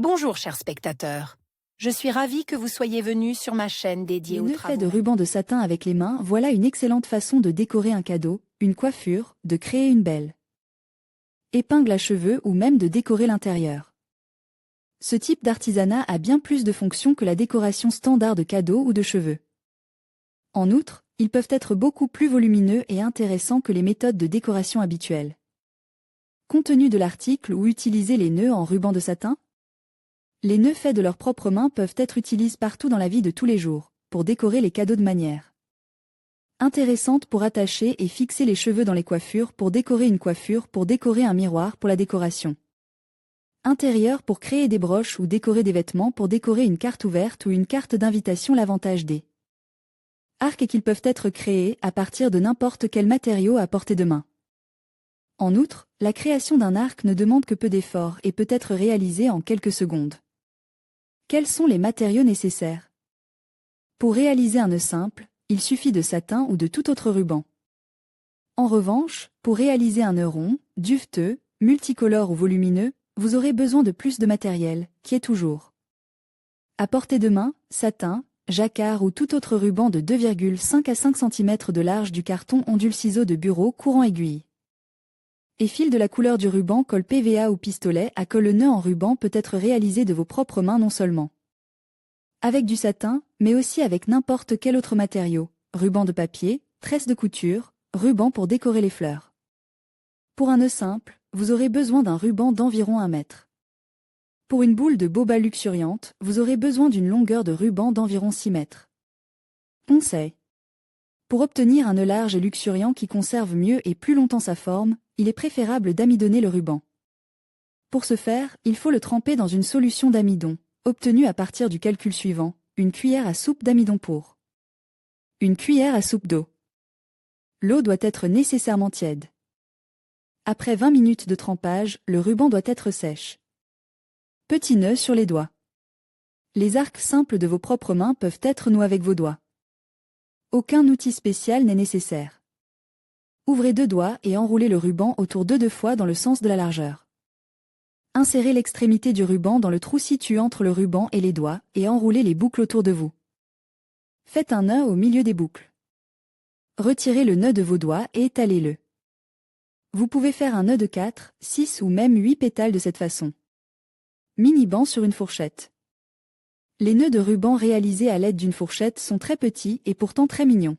Bonjour chers spectateurs. Je suis ravie que vous soyez venus sur ma chaîne dédiée aux Les nœuds travaux. faits de rubans de satin avec les mains, voilà une excellente façon de décorer un cadeau, une coiffure, de créer une belle épingle à cheveux ou même de décorer l'intérieur. Ce type d'artisanat a bien plus de fonctions que la décoration standard de cadeaux ou de cheveux. En outre, ils peuvent être beaucoup plus volumineux et intéressants que les méthodes de décoration habituelles. Compte tenu de l'article où utiliser les nœuds en ruban de satin, les nœuds faits de leurs propres mains peuvent être utilisés partout dans la vie de tous les jours, pour décorer les cadeaux de manière intéressante, pour attacher et fixer les cheveux dans les coiffures, pour décorer une coiffure, pour décorer un miroir, pour la décoration intérieure, pour créer des broches ou décorer des vêtements, pour décorer une carte ouverte ou une carte d'invitation. L'avantage des arcs est qu'ils peuvent être créés à partir de n'importe quel matériau à portée de main. En outre, la création d'un arc ne demande que peu d'efforts et peut être réalisée en quelques secondes. Quels sont les matériaux nécessaires? Pour réaliser un nœud simple, il suffit de satin ou de tout autre ruban. En revanche, pour réaliser un nœud rond, duveteux, multicolore ou volumineux, vous aurez besoin de plus de matériel, qui est toujours à portée de main: satin, jacquard ou tout autre ruban de 2,5 à 5 cm de large, du carton ondule, ciseaux de bureau, courant, aiguille et fil de la couleur du ruban, colle PVA ou pistolet à colle. Le nœud en ruban peut être réalisé de vos propres mains, non seulement avec du satin, mais aussi avec n'importe quel autre matériau: ruban de papier, tresse de couture, ruban pour décorer les fleurs. Pour un nœud simple, vous aurez besoin d'un ruban d'environ 1 mètre. Pour une boule de boba luxuriante, vous aurez besoin d'une longueur de ruban d'environ 6 mètres. Conseil: pour obtenir un nœud large et luxuriant qui conserve mieux et plus longtemps sa forme, il est préférable d'amidonner le ruban. Pour ce faire, il faut le tremper dans une solution d'amidon, obtenue à partir du calcul suivant: une cuillère à soupe d'amidon pour une cuillère à soupe d'eau. L'eau doit être nécessairement tiède. Après 20 minutes de trempage, le ruban doit être sèche. Petit nœud sur les doigts. Les arcs simples de vos propres mains peuvent être noués avec vos doigts. Aucun outil spécial n'est nécessaire. Ouvrez 2 doigts et enroulez le ruban autour de 2 fois dans le sens de la largeur. Insérez l'extrémité du ruban dans le trou situé entre le ruban et les doigts et enroulez les boucles autour de vous. Faites un nœud au milieu des boucles. Retirez le nœud de vos doigts et étalez-le. Vous pouvez faire un nœud de 4, 6 ou même 8 pétales de cette façon. Mini-banc sur une fourchette. Les nœuds de ruban réalisés à l'aide d'une fourchette sont très petits et pourtant très mignons.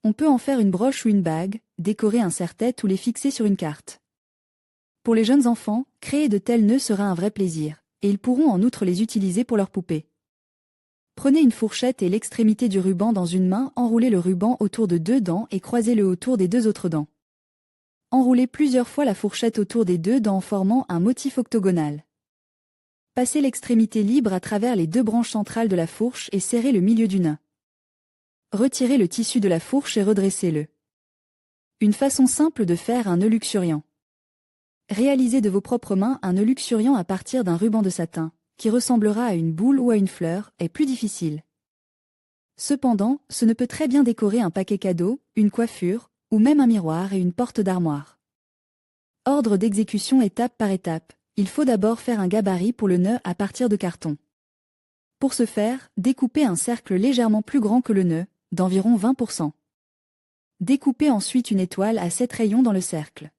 On peut en faire une broche ou une bague, décorer un serre-tête ou les fixer sur une carte. Pour les jeunes enfants, créer de tels nœuds sera un vrai plaisir, et ils pourront en outre les utiliser pour leurs poupées. Prenez une fourchette et l'extrémité du ruban dans une main, enroulez le ruban autour de 2 dents et croisez-le autour des 2 autres dents. Enroulez plusieurs fois la fourchette autour des 2 dents en formant un motif octogonal. Passez l'extrémité libre à travers les 2 branches centrales de la fourche et serrez le milieu du nœud. Retirez le tissu de la fourche et redressez-le. Une façon simple de faire un nœud luxuriant. Réalisez de vos propres mains un nœud luxuriant à partir d'un ruban de satin, qui ressemblera à une boule ou à une fleur, est plus difficile. Cependant, ce ne peut très bien décorer un paquet cadeau, une coiffure, ou même un miroir et une porte d'armoire. Ordre d'exécution étape par étape. Il faut d'abord faire un gabarit pour le nœud à partir de carton. Pour ce faire, découpez un cercle légèrement plus grand que le nœud, d'environ 20%. Découpez ensuite une étoile à 7 rayons dans le cercle.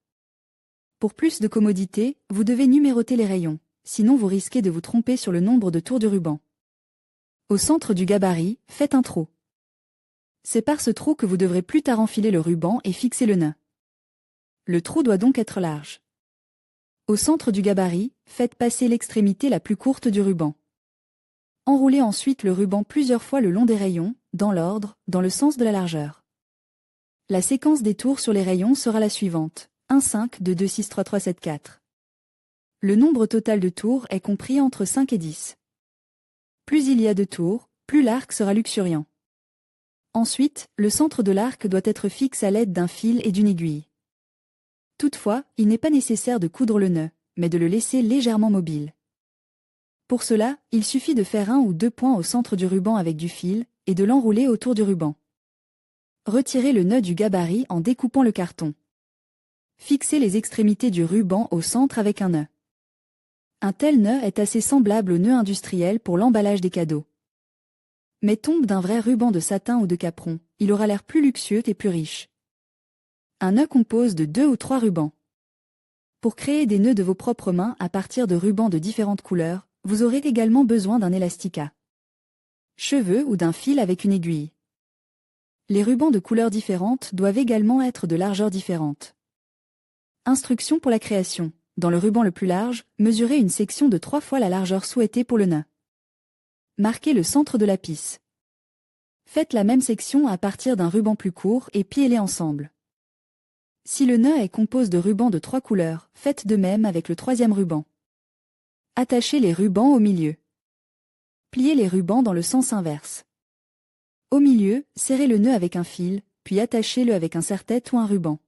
Pour plus de commodité, vous devez numéroter les rayons, sinon vous risquez de vous tromper sur le nombre de tours du ruban. Au centre du gabarit, faites un trou. C'est par ce trou que vous devrez plus tard enfiler le ruban et fixer le nœud. Le trou doit donc être large. Au centre du gabarit, faites passer l'extrémité la plus courte du ruban. Enroulez ensuite le ruban plusieurs fois le long des rayons, dans l'ordre, dans le sens de la largeur. La séquence des tours sur les rayons sera la suivante: 1, 5, 2, 2, 6, 3, 3, 7, 4. Le nombre total de tours est compris entre 5 et 10. Plus il y a de tours, plus l'arc sera luxuriant. Ensuite, le centre de l'arc doit être fixe à l'aide d'un fil et d'une aiguille. Toutefois, il n'est pas nécessaire de coudre le nœud, mais de le laisser légèrement mobile. Pour cela, il suffit de faire 1 ou 2 points au centre du ruban avec du fil, et de l'enrouler autour du ruban. Retirez le nœud du gabarit en découpant le carton. Fixez les extrémités du ruban au centre avec un nœud. Un tel nœud est assez semblable au nœud industriel pour l'emballage des cadeaux. Mais tombe d'un vrai ruban de satin ou de capron, il aura l'air plus luxueux et plus riche. Un nœud compose de 2 ou 3 rubans. Pour créer des nœuds de vos propres mains à partir de rubans de différentes couleurs, vous aurez également besoin d'un élastique à cheveux ou d'un fil avec une aiguille. Les rubans de couleurs différentes doivent également être de largeur différente. Instruction pour la création. Dans le ruban le plus large, mesurez une section de 3 fois la largeur souhaitée pour le nœud. Marquez le centre de la pisse. Faites la même section à partir d'un ruban plus court et pliez-les ensemble. Si le nœud est composé de rubans de 3 couleurs, faites de même avec le 3e ruban. Attachez les rubans au milieu. Pliez les rubans dans le sens inverse. Au milieu, serrez le nœud avec un fil, puis attachez-le avec un serre-tête ou un ruban.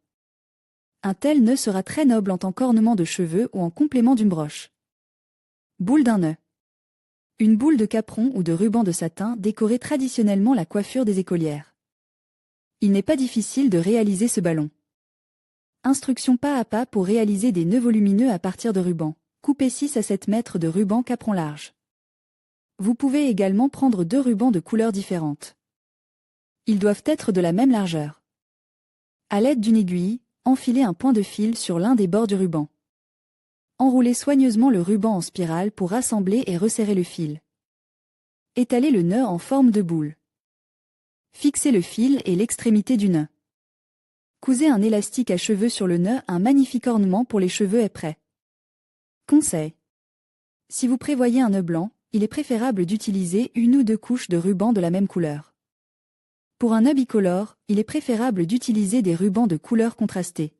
Un tel nœud sera très noble en tant qu'ornement de cheveux ou en complément d'une broche. Boule d'un nœud. Une boule de capron ou de ruban de satin décorait traditionnellement la coiffure des écolières. Il n'est pas difficile de réaliser ce ballon. Instruction pas à pas pour réaliser des nœuds volumineux à partir de rubans. Coupez 6 à 7 mètres de ruban capron large. Vous pouvez également prendre 2 rubans de couleurs différentes. Ils doivent être de la même largeur. À l'aide d'une aiguille, enfilez un point de fil sur l'un des bords du ruban. Enroulez soigneusement le ruban en spirale pour rassembler et resserrer le fil. Étalez le nœud en forme de boule. Fixez le fil et l'extrémité du nœud. Cousez un élastique à cheveux sur le nœud, un magnifique ornement pour les cheveux est prêt. Conseil. Si vous prévoyez un nœud blanc, il est préférable d'utiliser 1 ou 2 couches de ruban de la même couleur. Pour un nœud bicolore, il est préférable d'utiliser des rubans de couleurs contrastées.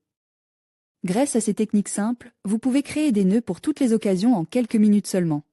Grâce à ces techniques simples, vous pouvez créer des nœuds pour toutes les occasions en quelques minutes seulement.